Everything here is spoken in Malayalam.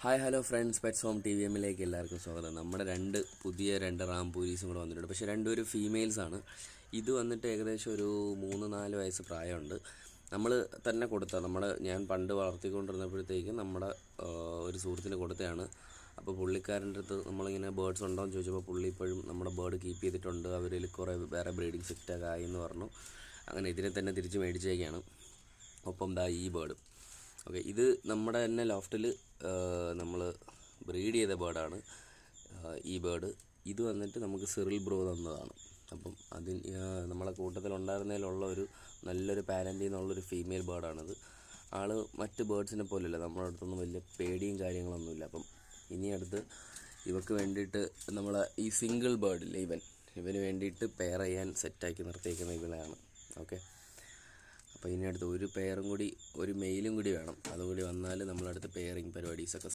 Hi hello friends, pets home T V എമ്മിലേക്ക് എല്ലാവർക്കും സ്വാഗതം. നമ്മുടെ പുതിയ രണ്ട് റാംപൂരീസും കൂടെ വന്നിട്ടുണ്ട്. പക്ഷേ രണ്ടുപേരും ഫീമെയിൽസാണ്. ഇത് വന്നിട്ട് ഏകദേശം ഒരു 3-4 വയസ്സ് പ്രായമുണ്ട്. നമ്മൾ തന്നെ ഞാൻ പണ്ട് വളർത്തിക്കൊണ്ടിരുന്നപ്പോഴത്തേക്കും ഒരു സുഹൃത്തിന് കൊടുത്തതാണ്. അപ്പോൾ പുള്ളിക്കാരൻ്റെ അടുത്ത് നമ്മളിങ്ങനെ ബേർഡ്സ് ഉണ്ടോ എന്ന് ചോദിച്ചപ്പോൾ പുള്ളി ഇപ്പോഴും നമ്മുടെ ബേർഡ് കീപ്പ് ചെയ്തിട്ടുണ്ട്. അവരിൽ കുറേ വേറെ ബ്രീഡിങ് സെറ്റൊക്കെ ആയി എന്ന് പറഞ്ഞു. അങ്ങനെ ഇതിനെ തന്നെ തിരിച്ച് മേടിച്ചേക്കാണ്. ഒപ്പം ഈ ബേർഡും. ഓക്കെ, ഇത് നമ്മുടെ തന്നെ ലോഫ്റ്റിൽ നമ്മൾ ബ്രീഡ് ചെയ്ത ബേർഡാണ് ഈ ബേർഡ്. ഇത് വന്നിട്ട് നമുക്ക് സിറിൽ ബ്രോ തന്നതാണ്. അപ്പം നമ്മളെ കൂട്ടത്തിലുണ്ടായിരുന്നതിലുള്ള നല്ലൊരു പാരൻറ്റിൽ നിന്നുള്ളൊരു ഫീമെയിൽ ബേർഡാണിത്. മറ്റ് ബേർഡ്സിനെ പോലെയല്ല, നമ്മുടെ അടുത്തൊന്നും വലിയ പേടിയും കാര്യങ്ങളൊന്നുമില്ല. അപ്പം ഇനി അടുത്ത് ഇവർക്ക് വേണ്ടിയിട്ട് ഈ സിംഗിൾ ബേർഡില്ലേ ഇവന് വേണ്ടിയിട്ട് പെയർ ചെയ്യാൻ സെറ്റാക്കി നിർത്തിയേക്കുന്ന ഇവളെയാണ്. ഓക്കെ, അപ്പോൾ ഇനി അടുത്ത് ഒരു പെയറും കൂടി, ഒരു മെയിലും കൂടി വേണം. അതുകൂടി വന്നാൽ നമ്മളടുത്ത് പെയറിങ് പരിപാടീസൊക്കെ